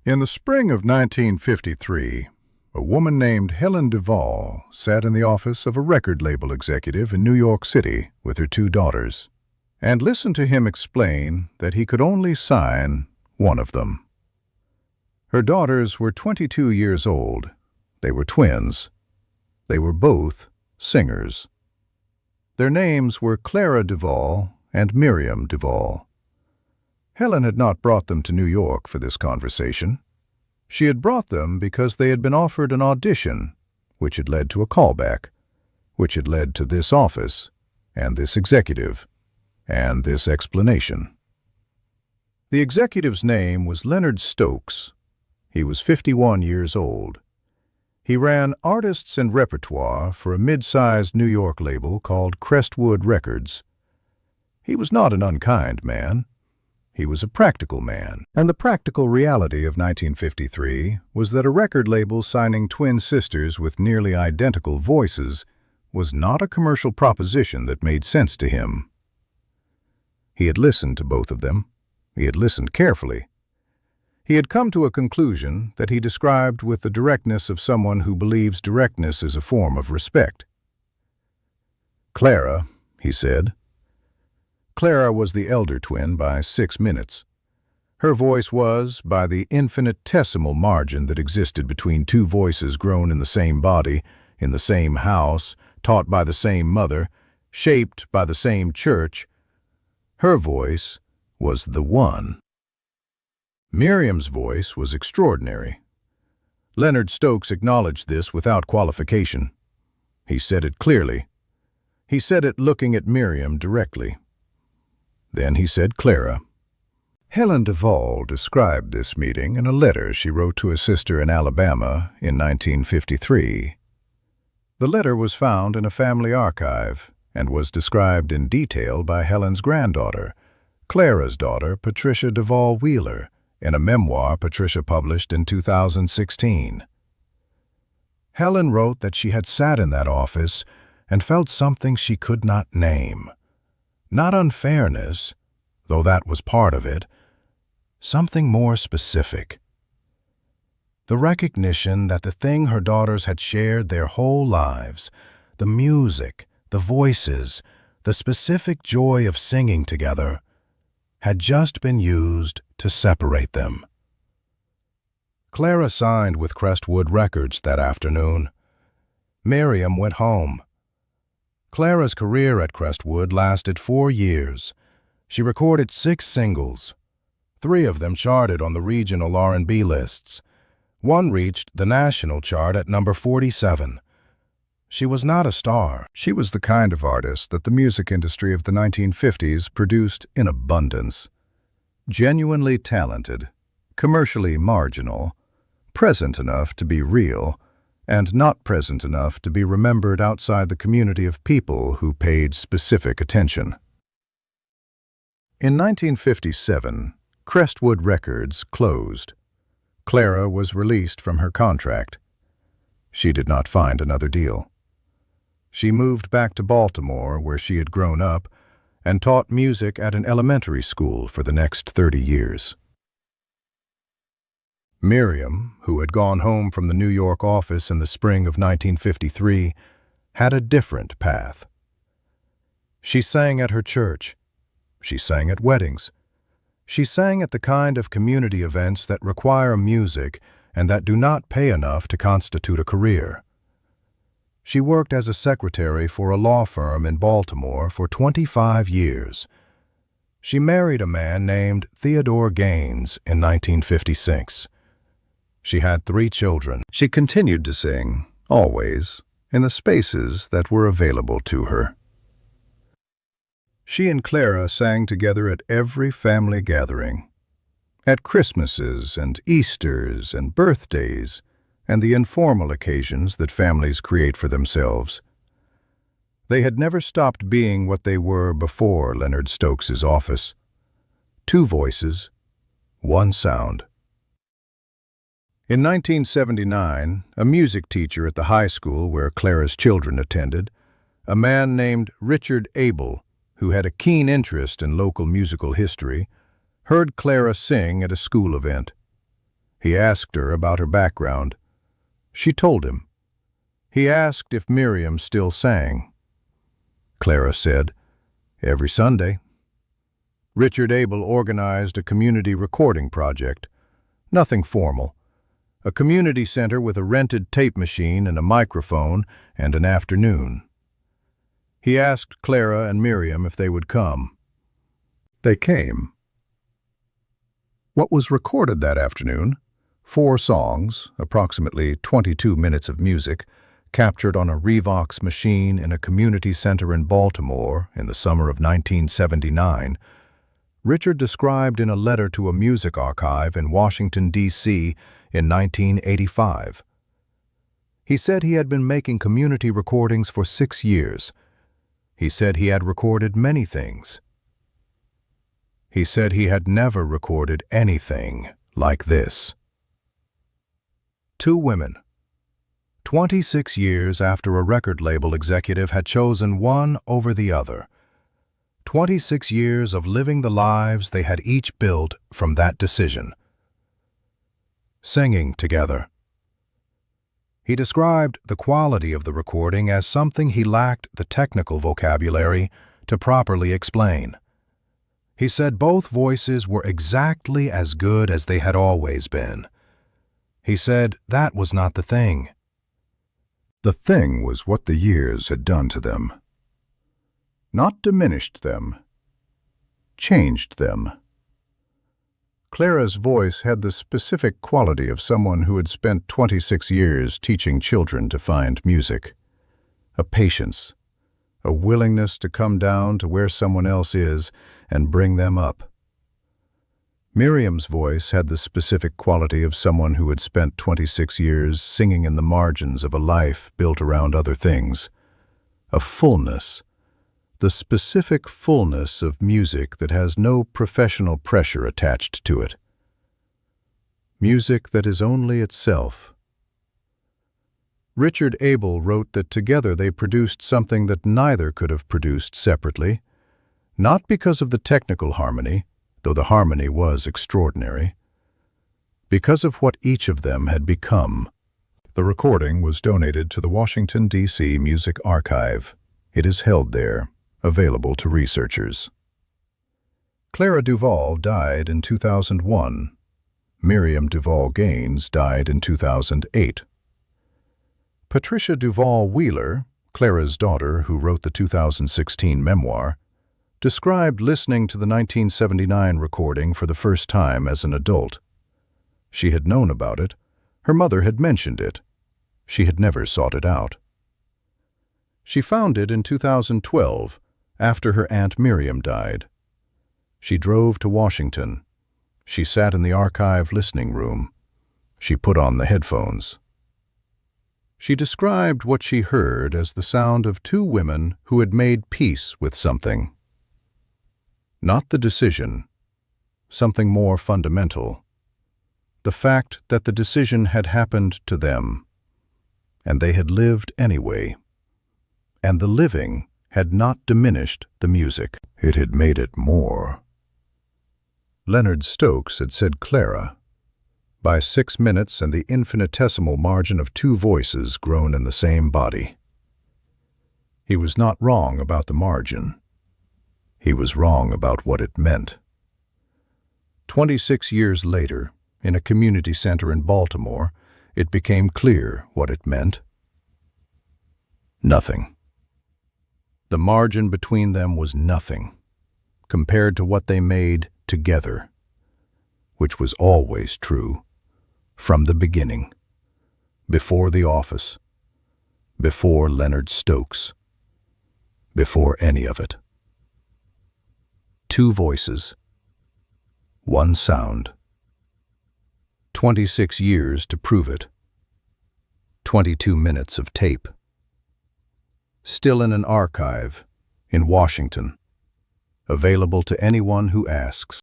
In the spring of 1953, a woman named Helen Duvall sat in the office of a record label executive in New York City with her two daughters and listened to him explain that he could only sign one of them. Her daughters were 22 years old. They were twins. They were both singers. Their names were Clara Duvall and Miriam Duvall. Helen had not brought them to New York for this conversation. She had brought them because they had been offered an audition, which had led to a callback, which had led to this office, and this executive, and this explanation. The executive's name was Leonard Stokes. He was 51 years old. He ran artists and repertoire for a mid-sized New York label called Crestwood Records. He was not an unkind man. He was a practical man. And the practical reality of 1953 was that a record label signing twin sisters with nearly identical voices was not a commercial proposition that made sense to him. He had listened to both of them. He had listened carefully. He had come to a conclusion that he described with the directness of someone who believes directness is a form of respect. "Clara," he said. Clara was the elder twin by 6 minutes. Her voice was, by the infinitesimal margin that existed between two voices grown in the same body, in the same house, taught by the same mother, shaped by the same church, her voice was the one. Miriam's voice was extraordinary. Leonard Stokes acknowledged this without qualification. He said it clearly. He said it looking at Miriam directly. Then he said Clara. Helen Duvall described this meeting in a letter she wrote to a sister in Alabama in 1953. The letter was found in a family archive and was described in detail by Helen's granddaughter, Clara's daughter, Patricia Duvall Wheeler, in a memoir Patricia published in 2016. Helen wrote that she had sat in that office and felt something she could not name. Not unfairness, though that was part of it, something more specific. The recognition that the thing her daughters had shared their whole lives, the music, the voices, the specific joy of singing together, had just been used to separate them. Clara signed with Crestwood Records that afternoon. Miriam went home. Clara's career at Crestwood lasted 4 years. She recorded 6 singles. 3 of them charted on the regional R&B lists. 1 reached the national chart at number 47. She was not a star. She was the kind of artist that the music industry of the 1950s produced in abundance. Genuinely talented, commercially marginal, present enough to be real, and not present enough to be remembered outside the community of people who paid specific attention. In 1957, Crestwood Records closed. Clara was released from her contract. She did not find another deal. She moved back to Baltimore, where she had grown up, and taught music at an elementary school for the next 30 years. Miriam, who had gone home from the New York office in the spring of 1953, had a different path. She sang at her church. She sang at weddings. She sang at the kind of community events that require music and that do not pay enough to constitute a career. She worked as a secretary for a law firm in Baltimore for 25 years. She married a man named Theodore Gaines in 1956. She had 3 children. She continued to sing, always, in the spaces that were available to her. She and Clara sang together at every family gathering, at Christmases and Easters and birthdays, and the informal occasions that families create for themselves. They had never stopped being what they were before Leonard Stokes's office. 2 voices, 1 sound. In 1979, a music teacher at the high school where Clara's children attended, a man named Richard Abell, who had a keen interest in local musical history, heard Clara sing at a school event. He asked her about her background. She told him. He asked if Miriam still sang. Clara said, "Every Sunday." Richard Abell organized a community recording project. Nothing formal. A community center with a rented tape machine and a microphone and an afternoon. He asked Clara and Miriam if they would come. They came. What was recorded that afternoon? 4 songs, approximately 22 minutes of music, captured on a Revox machine in a community center in Baltimore in the summer of 1979, Richard described in a letter to a music archive in Washington, D.C. in 1985. He said he had been making community recordings for 6 years. He said he had recorded many things. He said he had never recorded anything like this. 2 women. 26 years after a record label executive had chosen one over the other. 26 years of living the lives they had each built from that decision. Singing together. He described the quality of the recording as something he lacked the technical vocabulary to properly explain. He said both voices were exactly as good as they had always been. He said that was not the thing. The thing was what the years had done to them. Not diminished them, changed them. Clara's voice had the specific quality of someone who had spent 26 years teaching children to find music. A patience, a willingness to come down to where someone else is and bring them up. Miriam's voice had the specific quality of someone who had spent 26 years singing in the margins of a life built around other things. A fullness, the specific fullness of music that has no professional pressure attached to it. Music that is only itself. Richard Abell wrote that together they produced something that neither could have produced separately, not because of the technical harmony, though the harmony was extraordinary, because of what each of them had become. The recording was donated to the Washington, D.C. Music Archive. It is held there, available to researchers. Clara Duvall died in 2001. Miriam Duvall Gaines died in 2008. Patricia Duvall Wheeler, Clara's daughter who wrote the 2016 memoir, described listening to the 1979 recording for the first time as an adult. She had known about it. Her mother had mentioned it. She had never sought it out. She found it in 2012, after her Aunt Miriam died. She drove to Washington. She sat in the archive listening room. She put on the headphones. She described what she heard as the sound of 2 women who had made peace with something. Not the decision, something more fundamental. The fact that the decision had happened to them, and they had lived anyway. And the living had not diminished the music. It had made it more. Leonard Stokes had said Clara, by 6 minutes and the infinitesimal margin of 2 voices grown in the same body. He was not wrong about the margin. He was wrong about what it meant. 26 years later, in a community center in Baltimore, it became clear what it meant. Nothing. The margin between them was nothing, compared to what they made together, which was always true, from the beginning, before the office, before Leonard Stokes, before any of it. 2 voices, 1 sound. 26 years to prove it. 22 minutes of tape. Still in an archive in Washington, available to anyone who asks.